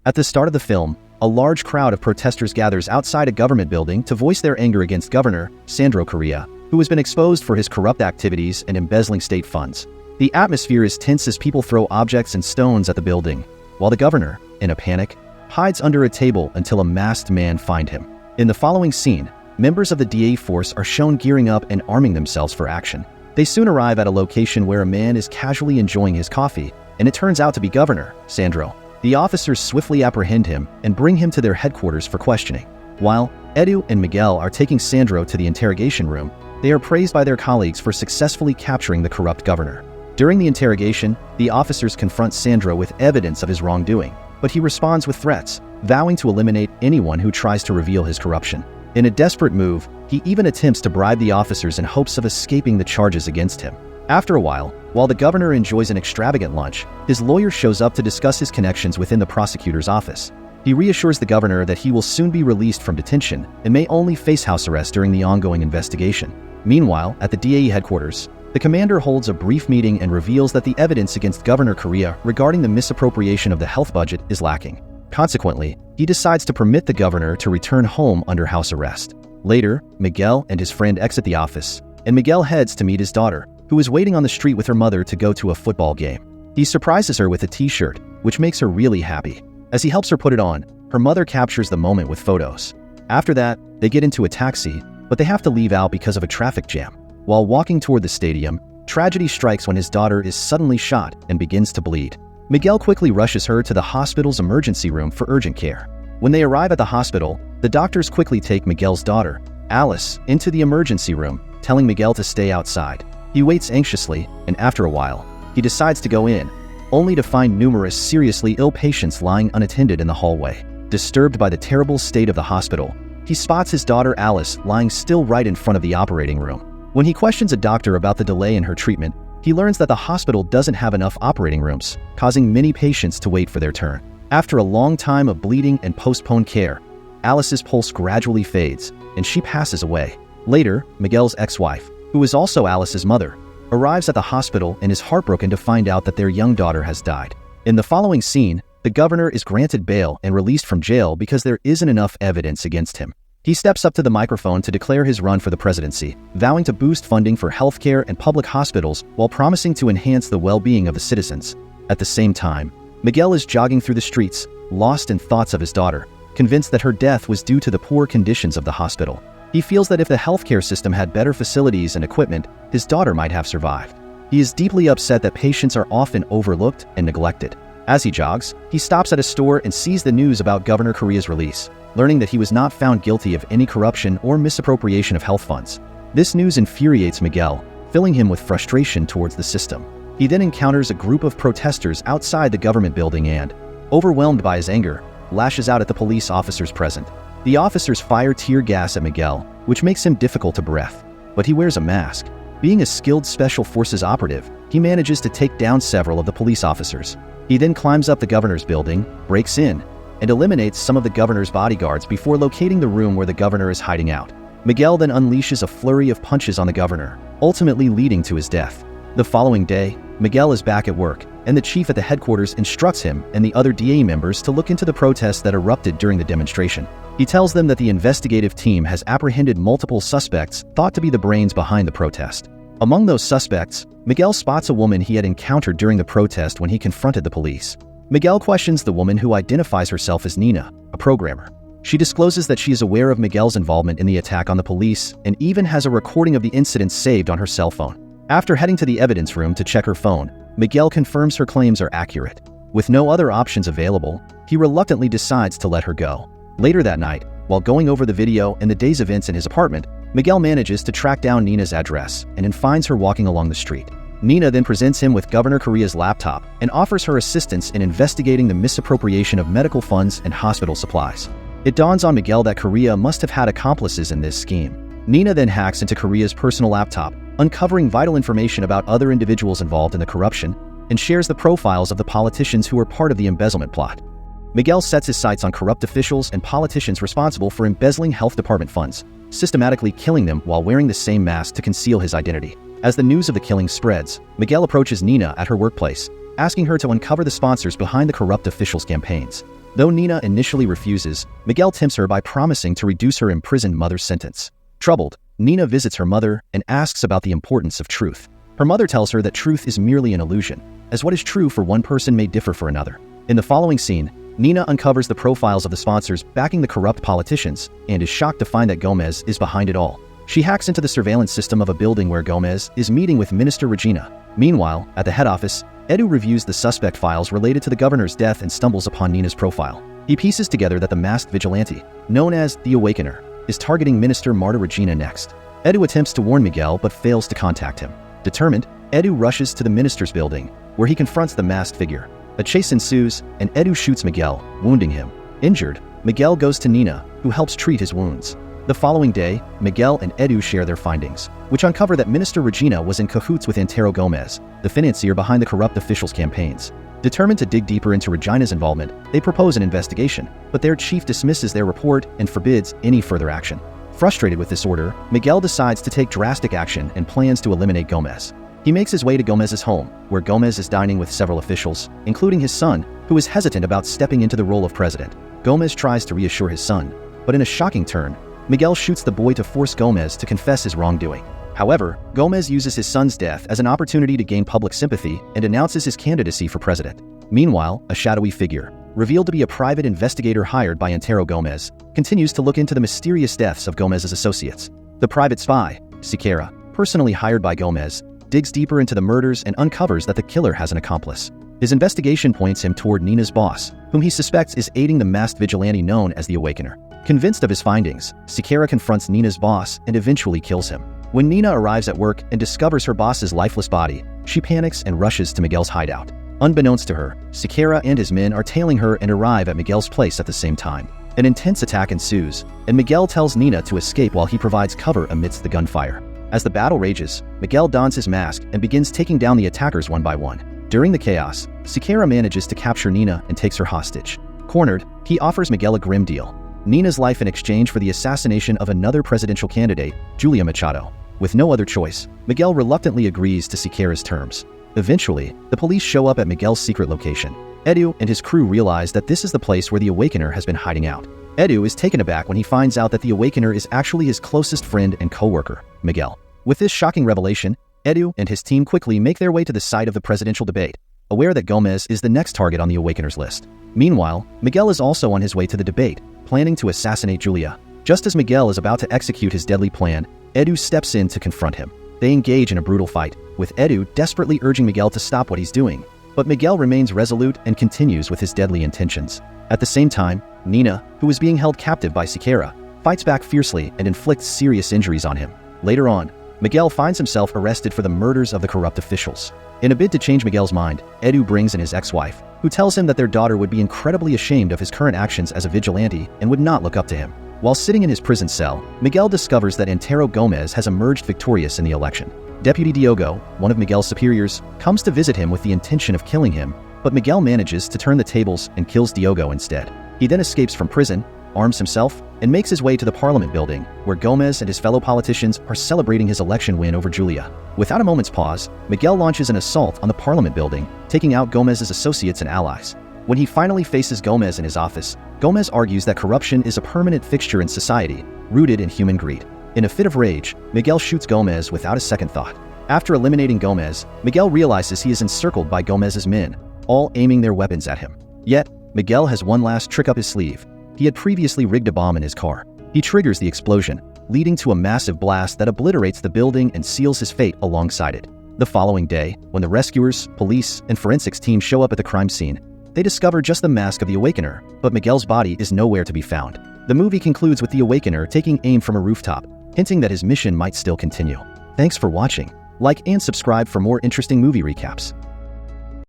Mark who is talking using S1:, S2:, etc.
S1: At the start of the film, a large crowd of protesters gathers outside a government building to voice their anger against Governor Sandro Correa, who has been exposed for his corrupt activities and embezzling state funds. The atmosphere is tense as people throw objects and stones at the building, while the governor, in a panic, hides under a table until a masked man finds him. In the following scene, members of the DA force are shown gearing up and arming themselves for action. They soon arrive at a location where a man is casually enjoying his coffee, and it turns out to be Governor Sandro. The officers swiftly apprehend him and bring him to their headquarters for questioning. While Edu and Miguel are taking Sandro to the interrogation room, they are praised by their colleagues for successfully capturing the corrupt governor. During the interrogation, the officers confront Sandro with evidence of his wrongdoing, but he responds with threats, vowing to eliminate anyone who tries to reveal his corruption. In a desperate move, he even attempts to bribe the officers in hopes of escaping the charges against him. After a while the governor enjoys an extravagant lunch, his lawyer shows up to discuss his connections within the prosecutor's office. He reassures the governor that he will soon be released from detention and may only face house arrest during the ongoing investigation. Meanwhile, at the DAE headquarters, the commander holds a brief meeting and reveals that the evidence against Governor Correa regarding the misappropriation of the health budget is lacking. Consequently, he decides to permit the governor to return home under house arrest. Later, Miguel and his friend exit the office, and Miguel heads to meet his daughter, who is waiting on the street with her mother to go to a football game. He surprises her with a t-shirt, which makes her really happy. As he helps her put it on, her mother captures the moment with photos. After that, they get into a taxi, but they have to leave out because of a traffic jam. While walking toward the stadium, tragedy strikes when his daughter is suddenly shot and begins to bleed. Miguel quickly rushes her to the hospital's emergency room for urgent care. When they arrive at the hospital, the doctors quickly take Miguel's daughter, Alice, into the emergency room, telling Miguel to stay outside. He waits anxiously, and after a while, he decides to go in, only to find numerous seriously ill patients lying unattended in the hallway. Disturbed by the terrible state of the hospital, he spots his daughter Alice lying still right in front of the operating room. When he questions a doctor about the delay in her treatment, he learns that the hospital doesn't have enough operating rooms, causing many patients to wait for their turn. After a long time of bleeding and postponed care, Alice's pulse gradually fades, and she passes away. Later, Miguel's ex-wife, who is also Alice's mother, arrives at the hospital and is heartbroken to find out that their young daughter has died. In the following scene, the governor is granted bail and released from jail because there isn't enough evidence against him. He steps up to the microphone to declare his run for the presidency, vowing to boost funding for healthcare and public hospitals while promising to enhance the well-being of the citizens. At the same time, Miguel is jogging through the streets, lost in thoughts of his daughter, convinced that her death was due to the poor conditions of the hospital. He feels that if the healthcare system had better facilities and equipment, his daughter might have survived. He is deeply upset that patients are often overlooked and neglected. As he jogs, he stops at a store and sees the news about Governor Correa's release, learning that he was not found guilty of any corruption or misappropriation of health funds. This news infuriates Miguel, filling him with frustration towards the system. He then encounters a group of protesters outside the government building and, overwhelmed by his anger, lashes out at the police officers present. The officers fire tear gas at Miguel, which makes him difficult to breathe, but he wears a mask. Being a skilled special forces operative, he manages to take down several of the police officers. He then climbs up the governor's building, breaks in, and eliminates some of the governor's bodyguards before locating the room where the governor is hiding out. Miguel then unleashes a flurry of punches on the governor, ultimately leading to his death. The following day, Miguel is back at work, and the chief at the headquarters instructs him and the other DA members to look into the protests that erupted during the demonstration. He tells them that the investigative team has apprehended multiple suspects thought to be the brains behind the protest. Among those suspects, Miguel spots a woman he had encountered during the protest when he confronted the police. Miguel questions the woman, who identifies herself as Nina, a programmer. She discloses that she is aware of Miguel's involvement in the attack on the police and even has a recording of the incident saved on her cell phone. After heading to the evidence room to check her phone, Miguel confirms her claims are accurate. With no other options available, he reluctantly decides to let her go. Later that night, while going over the video and the day's events in his apartment, Miguel manages to track down Nina's address and then finds her walking along the street. Nina then presents him with Governor Correa's laptop and offers her assistance in investigating the misappropriation of medical funds and hospital supplies. It dawns on Miguel that Correa must have had accomplices in this scheme. Nina then hacks into Correa's personal laptop, uncovering vital information about other individuals involved in the corruption, and shares the profiles of the politicians who were part of the embezzlement plot. Miguel sets his sights on corrupt officials and politicians responsible for embezzling health department funds, systematically killing them while wearing the same mask to conceal his identity. As the news of the killing spreads, Miguel approaches Nina at her workplace, asking her to uncover the sponsors behind the corrupt officials' campaigns. Though Nina initially refuses, Miguel tempts her by promising to reduce her imprisoned mother's sentence. Troubled, Nina visits her mother and asks about the importance of truth. Her mother tells her that truth is merely an illusion, as what is true for one person may differ for another. In the following scene, Nina uncovers the profiles of the sponsors backing the corrupt politicians and is shocked to find that Gomez is behind it all. She hacks into the surveillance system of a building where Gomez is meeting with Minister Regina. Meanwhile, at the head office, Edu reviews the suspect files related to the governor's death and stumbles upon Nina's profile. He pieces together that the masked vigilante, known as the Awakener, is targeting Minister Marta Regina next. Edu attempts to warn Miguel but fails to contact him. Determined, Edu rushes to the minister's building, where he confronts the masked figure. A chase ensues, and Edu shoots Miguel, wounding him. Injured, Miguel goes to Nina, who helps treat his wounds. The following day, Miguel and Edu share their findings, which uncover that Minister Regina was in cahoots with Antero Gomez, the financier behind the corrupt officials' campaigns. Determined to dig deeper into Regina's involvement, they propose an investigation, but their chief dismisses their report and forbids any further action. Frustrated with this order, Miguel decides to take drastic action and plans to eliminate Gomez. He makes his way to Gomez's home, where Gomez is dining with several officials, including his son, who is hesitant about stepping into the role of president. Gomez tries to reassure his son, but in a shocking turn, Miguel shoots the boy to force Gomez to confess his wrongdoing. However, Gomez uses his son's death as an opportunity to gain public sympathy and announces his candidacy for president. Meanwhile, a shadowy figure, revealed to be a private investigator hired by Antero Gomez, continues to look into the mysterious deaths of Gomez's associates. The private spy, Siqueira, personally hired by Gomez, digs deeper into the murders and uncovers that the killer has an accomplice. His investigation points him toward Nina's boss, whom he suspects is aiding the masked vigilante known as the Awakener. Convinced of his findings, Siqueira confronts Nina's boss and eventually kills him. When Nina arrives at work and discovers her boss's lifeless body, she panics and rushes to Miguel's hideout. Unbeknownst to her, Siqueira and his men are tailing her and arrive at Miguel's place at the same time. An intense attack ensues, and Miguel tells Nina to escape while he provides cover amidst the gunfire. As the battle rages, Miguel dons his mask and begins taking down the attackers one by one. During the chaos, Siqueira manages to capture Nina and takes her hostage. Cornered, he offers Miguel a grim deal: Nina's life in exchange for the assassination of another presidential candidate, Julia Machado. With no other choice, Miguel reluctantly agrees to Siqueira's terms. Eventually, the police show up at Miguel's secret location. Edu and his crew realize that this is the place where the Awakener has been hiding out. Edu is taken aback when he finds out that the Awakener is actually his closest friend and co-worker, Miguel. With this shocking revelation, Edu and his team quickly make their way to the site of the presidential debate, aware that Gomez is the next target on the Awakener's list. Meanwhile, Miguel is also on his way to the debate, planning to assassinate Julia. Just as Miguel is about to execute his deadly plan, Edu steps in to confront him. They engage in a brutal fight, with Edu desperately urging Miguel to stop what he's doing, but Miguel remains resolute and continues with his deadly intentions. At the same time, Nina, who is being held captive by Siqueira, fights back fiercely and inflicts serious injuries on him. Later on, Miguel finds himself arrested for the murders of the corrupt officials. In a bid to change Miguel's mind, Edu brings in his ex-wife, who tells him that their daughter would be incredibly ashamed of his current actions as a vigilante and would not look up to him. While sitting in his prison cell, Miguel discovers that Antero Gomez has emerged victorious in the election. Deputy Diogo, one of Miguel's superiors, comes to visit him with the intention of killing him, but Miguel manages to turn the tables and kills Diogo instead. He then escapes from prison, arms himself, and makes his way to the Parliament building, where Gomez and his fellow politicians are celebrating his election win over Julia. Without a moment's pause, Miguel launches an assault on the Parliament building, taking out Gomez's associates and allies. When he finally faces Gomez in his office, Gomez argues that corruption is a permanent fixture in society, rooted in human greed. In a fit of rage, Miguel shoots Gomez without a second thought. After eliminating Gomez, Miguel realizes he is encircled by Gomez's men, all aiming their weapons at him. Yet, Miguel has one last trick up his sleeve. He had previously rigged a bomb in his car. He triggers the explosion, leading to a massive blast that obliterates the building and seals his fate alongside it. The following day, when the rescuers, police, and forensics team show up at the crime scene, they discover just the mask of the Awakener, but Miguel's body is nowhere to be found. The movie concludes with the Awakener taking aim from a rooftop, hinting that his mission might still continue. Thanks for watching. Like and subscribe for more interesting movie recaps.